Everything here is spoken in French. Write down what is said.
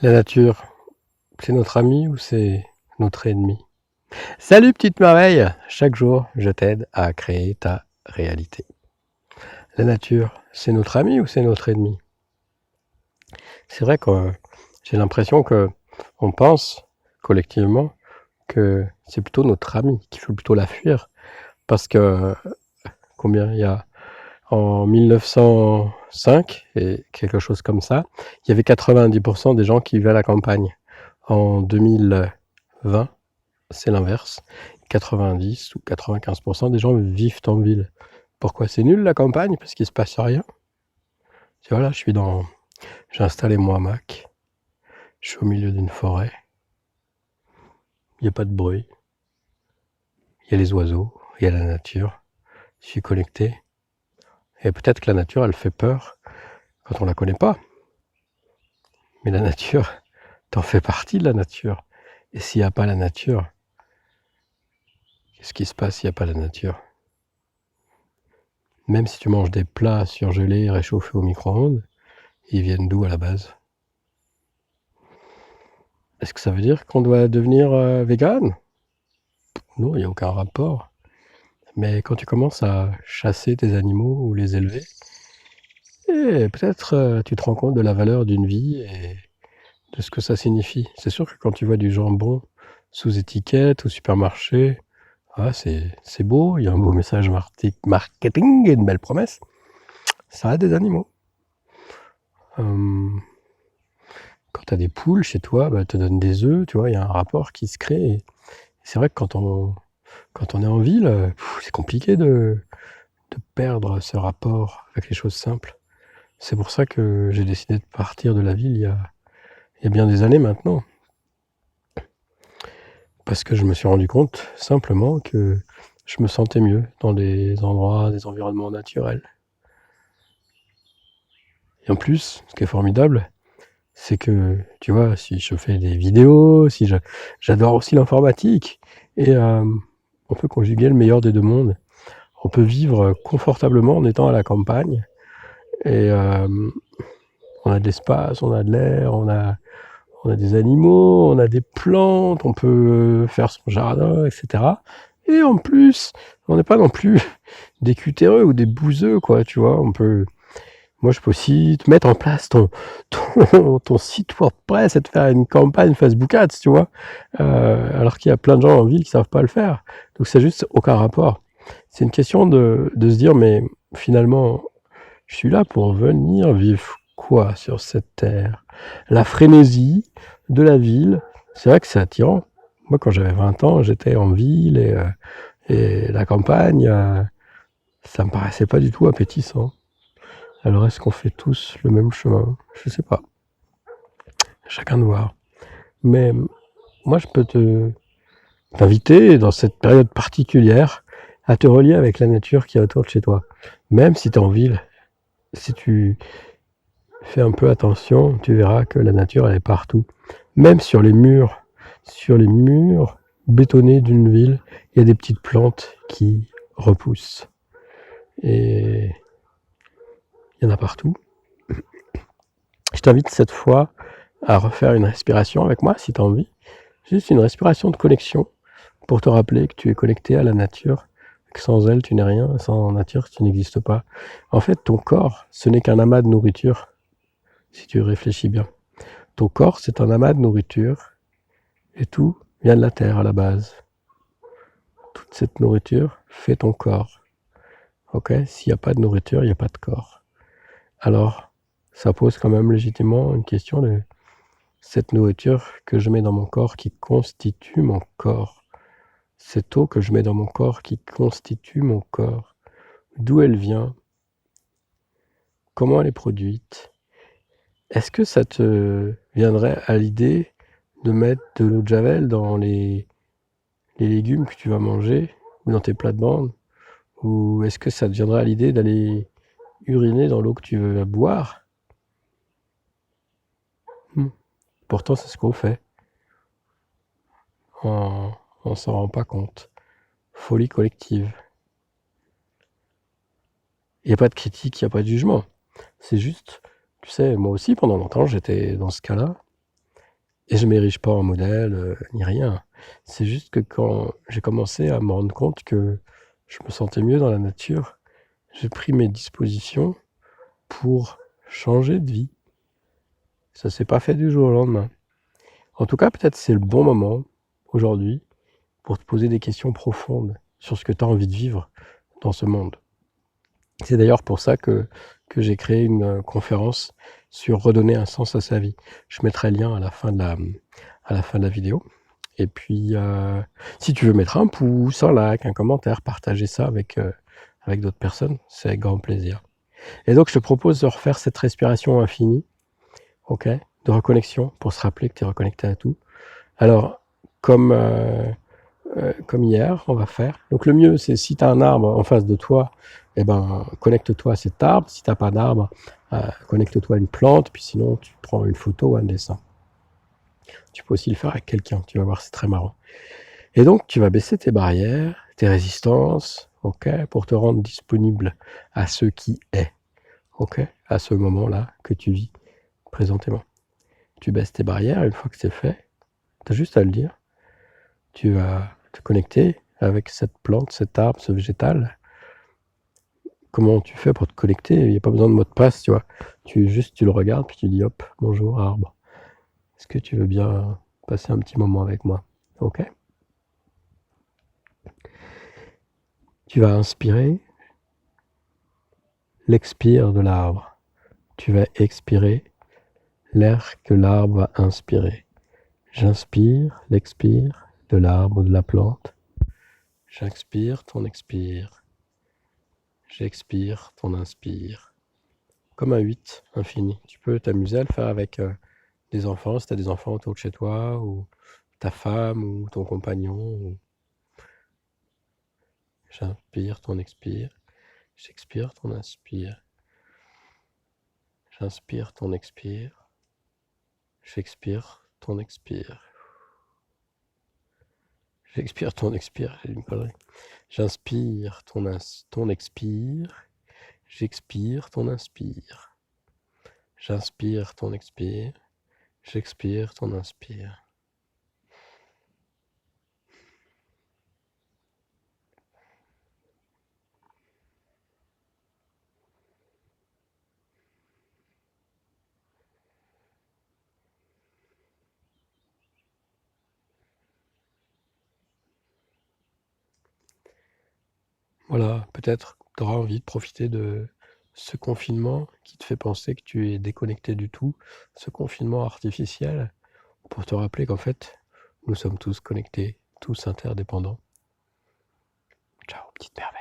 La nature, c'est notre ami ou c'est notre ennemi? Salut petite merveille! Chaque jour, je t'aide à créer ta réalité. La nature, c'est notre ami ou c'est notre ennemi? C'est vrai que j'ai l'impression que on pense collectivement que c'est plutôt notre ami, qu'il faut plutôt la fuir. Parce que combien il y a en 1905 et quelque chose comme ça, il y avait 90% des gens qui vivaient à la campagne. En 2020, c'est l'inverse. 90 ou 95% des gens vivent en ville. Pourquoi c'est nul la campagne? Parce qu'il se passe rien. Tu vois là, j'ai installé mon hamac. Je suis au milieu d'une forêt. Il n'y a pas de bruit. Il y a les oiseaux. Il y a la nature. Je suis connecté. Et peut-être que la nature, elle fait peur quand on la connaît pas. Mais la nature, t'en fais partie de la nature. Et s'il n'y a pas la nature, qu'est-ce qui se passe s'il n'y a pas la nature? Même si tu manges des plats surgelés, réchauffés au micro-ondes, ils viennent d'où à la base? Est-ce que ça veut dire qu'on doit devenir vegan? Non, il n'y a aucun rapport. Mais quand tu commences à chasser tes animaux ou les élever, peut-être tu te rends compte de la valeur d'une vie et de ce que ça signifie. C'est sûr que quand tu vois du jambon sous étiquette au supermarché, ah, c'est beau, il y a un beau message marketing et une belle promesse. Ça a des animaux. Quand tu as des poules chez toi, bah, elles te donnent des œufs, tu vois, il y a un rapport qui se crée. Et c'est vrai que quand on est en ville, c'est compliqué de perdre ce rapport avec les choses simples. C'est pour ça que j'ai décidé de partir de la ville il y a bien des années maintenant. Parce que je me suis rendu compte simplement que je me sentais mieux dans des endroits, des environnements naturels. Et en plus, ce qui est formidable, c'est que, tu vois, si je fais des vidéos, j'adore aussi l'informatique, et on peut conjuguer le meilleur des deux mondes. On peut vivre confortablement en étant à la campagne, et on a de l'espace, on a de l'air, on a des animaux, on a des plantes, on peut faire son jardin, etc. Et en plus, on n'est pas non plus des cutéreux ou des bouseux, quoi, tu vois. Moi, je peux aussi te mettre en place ton site WordPress et te faire une campagne Facebook Ads, tu vois. Alors qu'il y a plein de gens en ville qui savent pas le faire. Donc, c'est juste aucun rapport. C'est une question de se dire, mais finalement, je suis là pour venir vivre quoi sur cette terre? La frénésie de la ville, c'est vrai que c'est attirant. Moi, quand j'avais 20 ans, j'étais en ville et la campagne, ça me paraissait pas du tout appétissant. Alors, est-ce qu'on fait tous le même chemin? Je sais pas. Chacun de voir. Mais moi, je peux t'inviter dans cette période particulière à te relier avec la nature qui est autour de chez toi. Même si tu es en ville, si tu fais un peu attention, tu verras que la nature, elle est partout. Même sur les murs bétonnés d'une ville, il y a des petites plantes qui repoussent. Et il y en a partout. Je t'invite cette fois à refaire une respiration avec moi, si tu as envie. Juste une respiration de connexion pour te rappeler que tu es connecté à la nature, que sans elle, tu n'es rien, sans nature, tu n'existes pas. En fait, ton corps, ce n'est qu'un amas de nourriture, si tu réfléchis bien. Ton corps, c'est un amas de nourriture, et tout vient de la terre à la base. Toute cette nourriture fait ton corps. Ok? S'il n'y a pas de nourriture, il n'y a pas de corps. Alors, ça pose quand même légitimement une question de cette nourriture que je mets dans mon corps qui constitue mon corps. Cette eau que je mets dans mon corps qui constitue mon corps. D'où elle vient? Comment elle est produite? Est-ce que ça te viendrait à l'idée de mettre de l'eau de Javel dans les légumes que tu vas manger ou dans tes plates-bandes? Ou est-ce que ça te viendrait à l'idée d'aller uriner dans l'eau que tu veux boire? Pourtant, c'est ce qu'on fait. On s'en rend pas compte. Folie collective. Il n'y a pas de critique, il n'y a pas de jugement. C'est juste, tu sais, moi aussi, pendant longtemps, j'étais dans ce cas-là. Et je m'érige pas en modèle, ni rien. C'est juste que quand j'ai commencé à me rendre compte que je me sentais mieux dans la nature, j'ai pris mes dispositions pour changer de vie. Ça s'est pas fait du jour au lendemain. En tout cas, peut-être c'est le bon moment, aujourd'hui, pour te poser des questions profondes sur ce que tu as envie de vivre dans ce monde. C'est d'ailleurs pour ça que j'ai créé une conférence sur redonner un sens à sa vie. Je mettrai le lien à la fin de la vidéo. Et puis, si tu veux mettre un pouce, un like, un commentaire, partager ça avec d'autres personnes, c'est avec grand plaisir. Et donc, je te propose de refaire cette respiration infinie, ok, de reconnexion, pour se rappeler que tu es reconnecté à tout. Alors, comme hier, on va faire. Donc, le mieux, c'est si tu as un arbre en face de toi, eh ben, connecte-toi à cet arbre. Si tu n'as pas d'arbre, connecte-toi à une plante. Puis sinon, tu prends une photo ou un dessin. Tu peux aussi le faire avec quelqu'un. Tu vas voir, c'est très marrant. Et donc, tu vas baisser tes barrières, tes résistances, ok, pour te rendre disponible à ce qui est, ok, à ce moment-là que tu vis présentement. Tu baisses tes barrières, et une fois que c'est fait, tu as juste à le dire. Tu vas te connecter avec cette plante, cet arbre, ce végétal. Comment tu fais pour te connecter? Il n'y a pas besoin de mot de passe, tu vois. Tu le regardes, puis tu dis hop, bonjour arbre. Est-ce que tu veux bien passer un petit moment avec moi? Ok. Tu vas inspirer l'expire de l'arbre. Tu vas expirer l'air que l'arbre va inspirer. J'inspire l'expire de l'arbre, de la plante. J'inspire ton expire. J'expire ton inspire. Comme un 8 infini. Tu peux t'amuser à le faire avec des enfants, si tu as des enfants autour de chez toi, ou ta femme, ou ton compagnon. J'inspire ton expire. J'expire ton inspire. J'inspire ton expire. J'expire ton expire. J'expire ton expire, j'ai une connerie. J'inspire ton expire. J'expire ton inspire. J'inspire ton expire. J'expire ton inspire. Voilà, peut-être tu auras envie de profiter de ce confinement qui te fait penser que tu es déconnecté du tout, ce confinement artificiel, pour te rappeler qu'en fait, nous sommes tous connectés, tous interdépendants. Ciao, petite merveille.